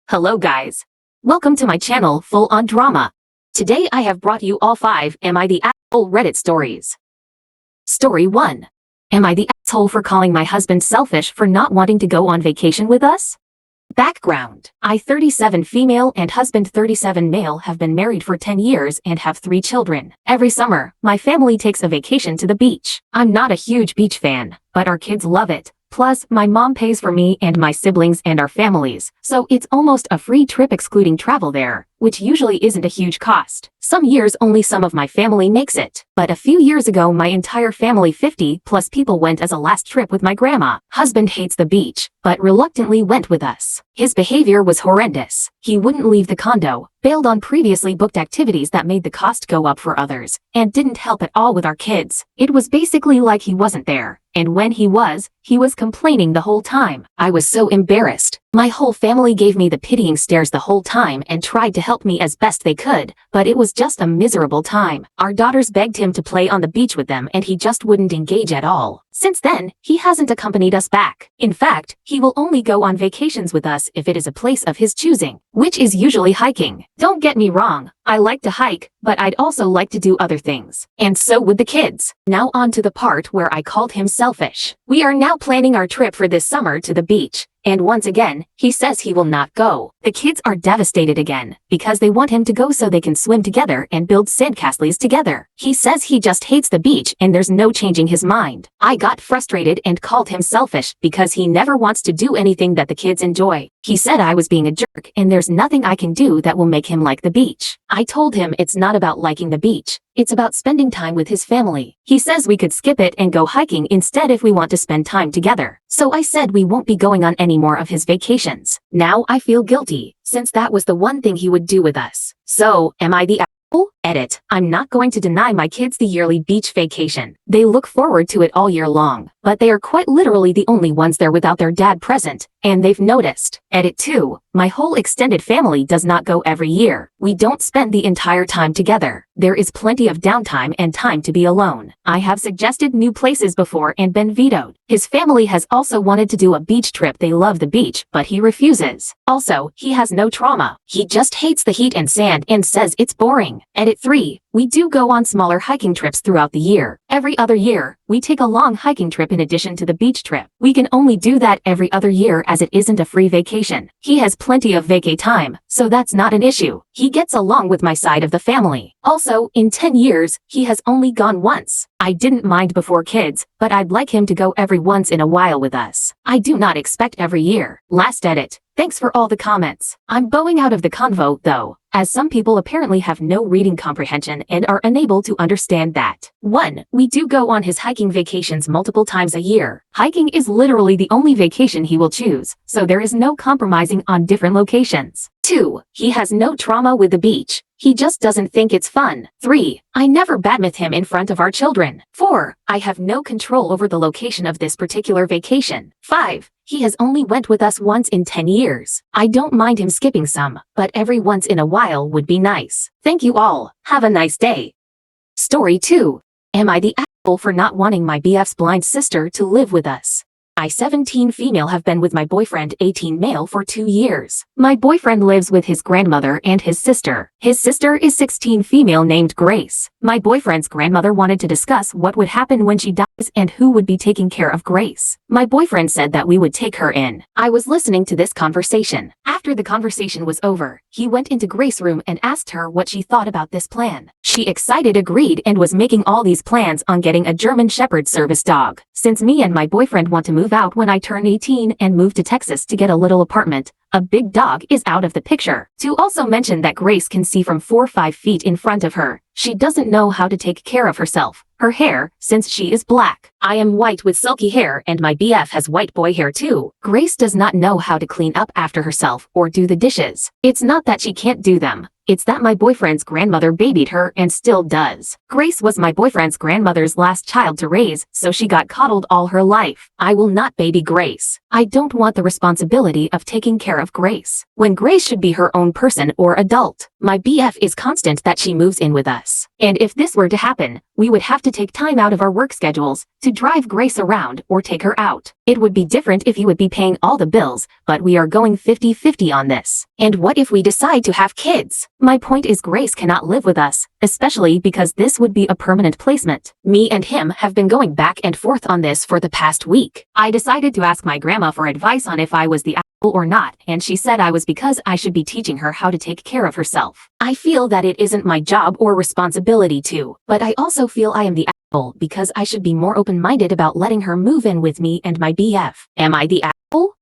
Hello guys. Welcome to my channel Full on Drama. Today I have brought you all 5 Am I the Asshole Reddit stories. Story 1. Am I the asshole for calling my husband selfish for not wanting to go on vacation with us? Background. I 37 female and husband 37 male have been married for 10 years and have 3 children. Every summer, my family takes a vacation to the beach. I'm not a huge beach fan, but our kids love it. Plus, my mom pays for me and my siblings and our families, so it's almost a free trip excluding travel there, which usually isn't a huge cost. Some years only some of my family makes it, but a few years ago my entire family 50+ people went as a last trip with my grandma. Husband hates the beach, but reluctantly went with us. His behavior was horrendous. He wouldn't leave the condo, bailed on previously booked activities that made the cost go up for others, and didn't help at all with our kids. It was basically like he wasn't there, and when he was complaining the whole time. I was so embarrassed. My whole family gave me the pitying stares the whole time and tried to help me as best they could, but it was just a miserable time. Our daughters begged him to play on the beach with them and he just wouldn't engage at all. Since then, he hasn't accompanied us back. In fact, he will only go on vacations with us if it is a place of his choosing, which is usually hiking. Don't get me wrong, I like to hike, but I'd also like to do other things. And so would the kids. Now on to the part where I called him selfish. We are now planning our trip for this summer to the beach. And once again, he says he will not go. The kids are devastated again, because they want him to go so they can swim together and build sandcastles together. He says he just hates the beach and there's no changing his mind. I got frustrated and called him selfish because he never wants to do anything that the kids enjoy. He said I was being a jerk and there's nothing I can do that will make him like the beach. I told him it's not about liking the beach. It's about spending time with his family. He says we could skip it and go hiking instead if we want to spend time together. So I said we won't be going on any more of his vacations. Now I feel guilty, since that was the one thing he would do with us. So, am I the asshole? Edit. I'm not going to deny my kids the yearly beach vacation. They look forward to it all year long, but they are quite literally the only ones there without their dad present, and they've noticed. Edit 2. My whole extended family does not go every year. We don't spend the entire time together. There is plenty of downtime and time to be alone. I have suggested new places before and been vetoed. His family has also wanted to do a beach trip. They love the beach, but he refuses. Also, he has no trauma. He just hates the heat and sand and says it's boring. Edit 3. We do go on smaller hiking trips throughout the year. Every other year, we take a long hiking trip in addition to the beach trip. We can only do that every other year as it isn't a free vacation. He has plenty of vacay time, so that's not an issue. He gets along with my side of the family. Also, in 10 years, he has only gone once. I didn't mind before kids, but I'd like him to go every once in a while with us. I do not expect every year. Last edit. Thanks for all the comments. I'm bowing out of the convo, though, as some people apparently have no reading comprehension and are unable to understand that. 1. We do go on his hiking vacations multiple times a year. Hiking is literally the only vacation he will choose, so there is no compromising on different locations. 2. He has no trauma with the beach. He just doesn't think it's fun. 3. I never badmouth him in front of our children. 4. I have no control over the location of this particular vacation. 5. He has only went with us once in 10 years. I don't mind him skipping some, but every once in a while would be nice. Thank you all. Have a nice day. Story 2. Am I the asshole for not wanting my BF's blind sister to live with us? I 17 female have been with my boyfriend 18 male for 2 years. My boyfriend lives with his grandmother and his sister. His sister is 16 female named Grace. My boyfriend's grandmother wanted to discuss what would happen when she dies and who would be taking care of Grace. My boyfriend said that we would take her in. I was listening to this conversation. After the conversation was over, he went into Grace's room and asked her what she thought about this plan. She excited agreed and was making all these plans on getting a German Shepherd service dog. Since me and my boyfriend want to move out when I turn 18 and move to Texas to get a little apartment, a big dog is out of the picture. To also mention that Grace can see from 4 or 5 feet in front of her. She doesn't know how to take care of herself. Her hair, since she is black. I am white with silky hair and my BF has white boy hair too. Grace does not know how to clean up after herself or do the dishes. It's not that she can't do them. It's that my boyfriend's grandmother babied her and still does. Grace was my boyfriend's grandmother's last child to raise, so she got coddled all her life. I will not baby Grace. I don't want the responsibility of taking care of Grace, when Grace should be her own person or adult. My BF is constant that she moves in with us. And if this were to happen, we would have to take time out of our work schedules to drive Grace around or take her out. It would be different if he would be paying all the bills, but we are going 50-50 on this. And what if we decide to have kids? My point is Grace cannot live with us, especially because this would be a permanent placement. Me and him have been going back and forth on this for the past week. I decided to ask my grandma for advice on if I was the or not, and she said I was because I should be teaching her how to take care of herself. I feel that it isn't my job or responsibility to, but I also feel I am the asshole because I should be more open-minded about letting her move in with me and my BF. Am I the asshole?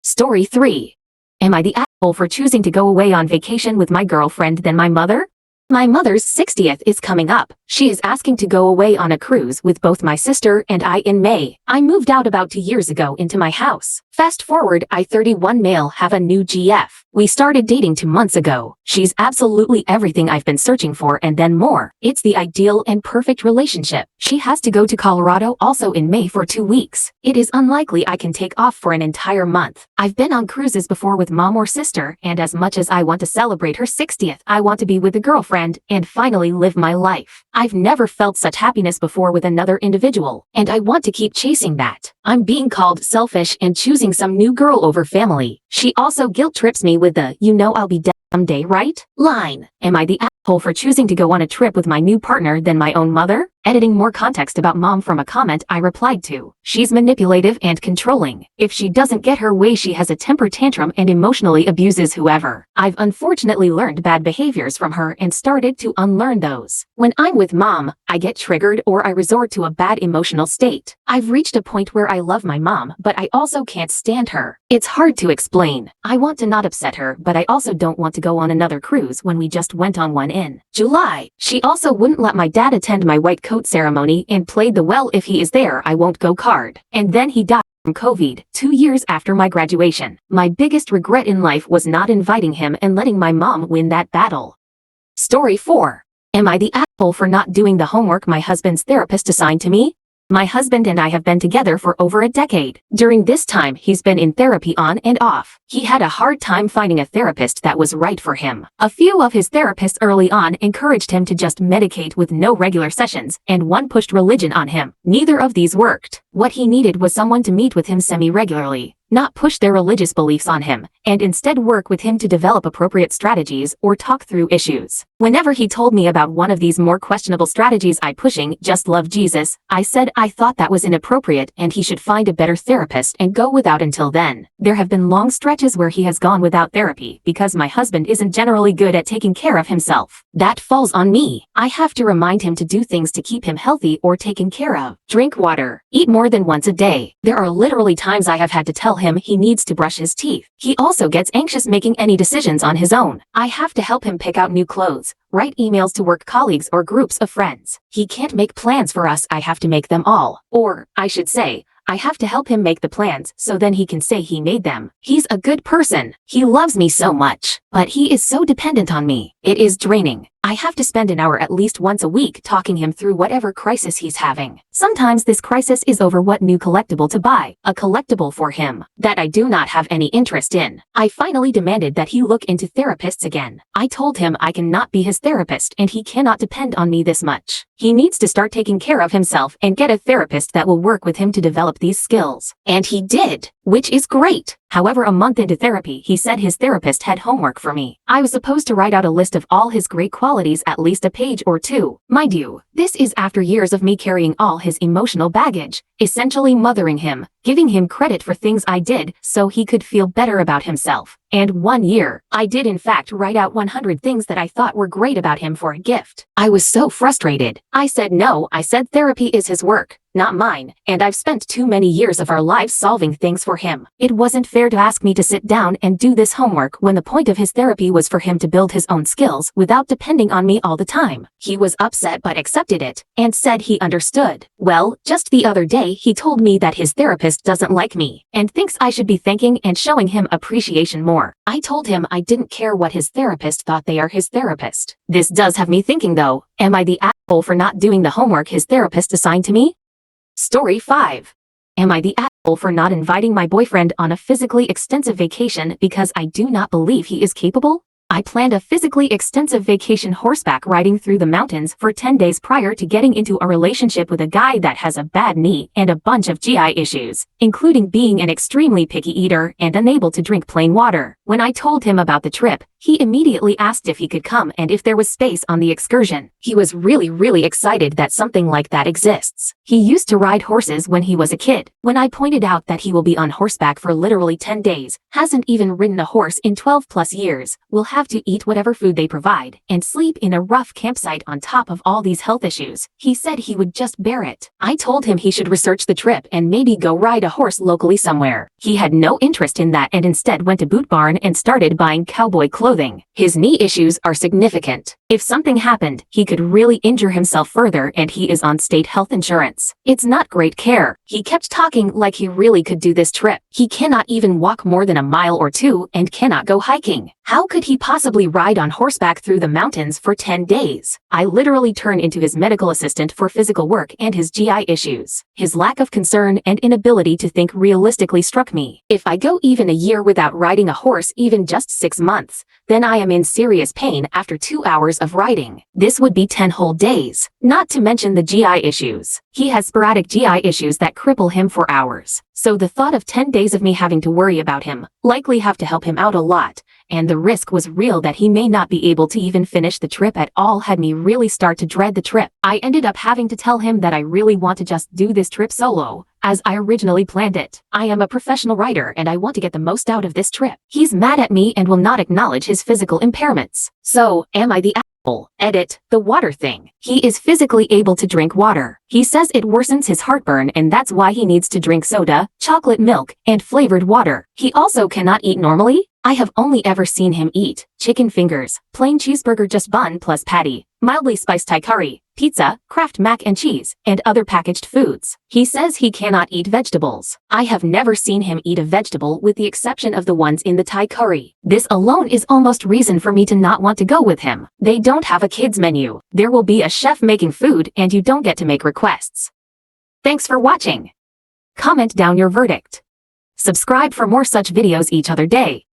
Story 3. Am I the asshole for choosing to go away on vacation with my girlfriend than my mother? My mother's 60th is coming up. She is asking to go away on a cruise with both my sister and I in May. I moved out about 2 years ago into my house. Fast forward, I 31 male have a new GF. We started dating 2 months ago. She's absolutely everything I've been searching for and then more. It's the ideal and perfect relationship. She has to go to Colorado also in May for 2 weeks. It is unlikely I can take off for an entire month. I've been on cruises before with mom or sister, and as much as I want to celebrate her 60th, I want to be with a girlfriend and finally live my life. I've never felt such happiness before with another individual, and I want to keep chasing that. I'm being called selfish and choosing some new girl over family. She also guilt trips me with the "you know I'll be dead someday, right?" line. Am I the asshole for choosing to go on a trip with my new partner than my own mother? Editing more context about mom from a comment I replied to. She's manipulative and controlling. If she doesn't get her way, she has a temper tantrum and emotionally abuses whoever. I've unfortunately learned bad behaviors from her and started to unlearn those. When I'm with mom, I get triggered or I resort to a bad emotional state. I've reached a point where I love my mom, but I also can't stand her. It's hard to explain. I want to not upset her, but I also don't want to go on another cruise when we just went on one in July. She also wouldn't let my dad attend my white coat ceremony and played the "well, if he is there I won't go" card. And then he died from COVID 2 years after my graduation. My biggest regret in life was not inviting him and letting my mom win that battle. Story 4. Am I the asshole for not doing the homework my husband's therapist assigned to me? My husband and I have been together for over a decade. During this time, he's been in therapy on and off. He had a hard time finding a therapist that was right for him. A few of his therapists early on encouraged him to just medicate with no regular sessions, and one pushed religion on him. Neither of these worked. What he needed was someone to meet with him semi-regularly, not push their religious beliefs on him, and instead work with him to develop appropriate strategies or talk through issues. Whenever he told me about one of these more questionable strategies I pushing, just love Jesus, I said I thought that was inappropriate and he should find a better therapist and go without until then. There have been long stretches where he has gone without therapy because my husband isn't generally good at taking care of himself. That falls on me. I have to remind him to do things to keep him healthy or taken care of. Drink water. Eat more than once a day. There are literally times I have had to tell him he needs to brush his teeth. He also gets anxious making any decisions on his own. I have to help him pick out new clothes, write emails to work colleagues or groups of friends. He can't make plans for us, I have to make them all. Or, I should say, I have to help him make the plans so then he can say he made them. He's a good person. He loves me so much, but he is so dependent on me. It is draining. I have to spend an hour at least once a week talking him through whatever crisis he's having. Sometimes this crisis is over what new collectible to buy, a collectible for him that I do not have any interest in. I finally demanded that he look into therapists again. I told him I cannot be his therapist and he cannot depend on me this much. He needs to start taking care of himself and get a therapist that will work with him to develop these skills. And he did, which is great. However, a month into therapy, he said his therapist had homework for me. I was supposed to write out a list of all his great qualities, at least a page or two. Mind you, this is after years of me carrying all his emotional baggage, essentially mothering him, giving him credit for things I did so he could feel better about himself. And 1 year, I did in fact write out 100 things that I thought were great about him for a gift. I was so frustrated. I said no, I said therapy is his work, not mine, and I've spent too many years of our lives solving things for him. It wasn't fair to ask me to sit down and do this homework when the point of his therapy was for him to build his own skills without depending on me all the time. He was upset but accepted it, and said he understood. Well, just the other day he told me that his therapist doesn't like me, and thinks I should be thanking and showing him appreciation more. I told him I didn't care what his therapist thought, they are his therapist. This does have me thinking though, am I the asshole for not doing the homework his therapist assigned to me? Story 5. Am I the asshole for not inviting my boyfriend on a physically extensive vacation because I do not believe he is capable? I planned a physically extensive vacation horseback riding through the mountains for 10 days prior to getting into a relationship with a guy that has a bad knee and a bunch of GI issues, including being an extremely picky eater and unable to drink plain water. When I told him about the trip, he immediately asked if he could come and if there was space on the excursion. He was really excited that something like that exists. He used to ride horses when he was a kid. When I pointed out that he will be on horseback for literally 10 days, hasn't even ridden a horse in 12 plus years, will have to eat whatever food they provide, and sleep in a rough campsite on top of all these health issues, he said he would just bear it. I told him he should research the trip and maybe go ride a horse locally somewhere. He had no interest in that and instead went to Boot Barn and started buying cowboy clothing. His knee issues are significant. If something happened, he could really injure himself further, and he is on state health insurance. It's not great care. He kept talking like he really could do this trip. He cannot even walk more than a mile or two and cannot go hiking. How could he possibly ride on horseback through the mountains for 10 days? I literally turned into his medical assistant for physical work and his GI issues. His lack of concern and inability to think realistically struck me. If I go even a year without riding a horse, even just 6 months, then I am in serious pain after 2 hours of riding. This would be 10 whole days, not to mention the GI issues. He has sporadic GI issues that cripple him for hours. So the thought of 10 days of me having to worry about him, likely have to help him out a lot, and the risk was real that he may not be able to even finish the trip at all, had me really start to dread the trip. I ended up having to tell him that I really want to just do this trip solo, as I originally planned it. I am a professional rider and I want to get the most out of this trip. He's mad at me and will not acknowledge his physical impairments. So, am I the asshole? Edit, the water thing. He is physically able to drink water. He says it worsens his heartburn and that's why he needs to drink soda, chocolate milk, and flavored water. He also cannot eat normally. I have only ever seen him eat chicken fingers, plain cheeseburger, just bun plus patty, mildly spiced Thai curry, pizza, Kraft mac and cheese, and other packaged foods. He says he cannot eat vegetables. I have never seen him eat a vegetable with the exception of the ones in the Thai curry. This alone is almost reason for me to not want to go with him. They don't have a kids menu. There will be a chef making food and you don't get to make requests. Thanks for watching. Comment down your verdict. Subscribe for more such videos each other day.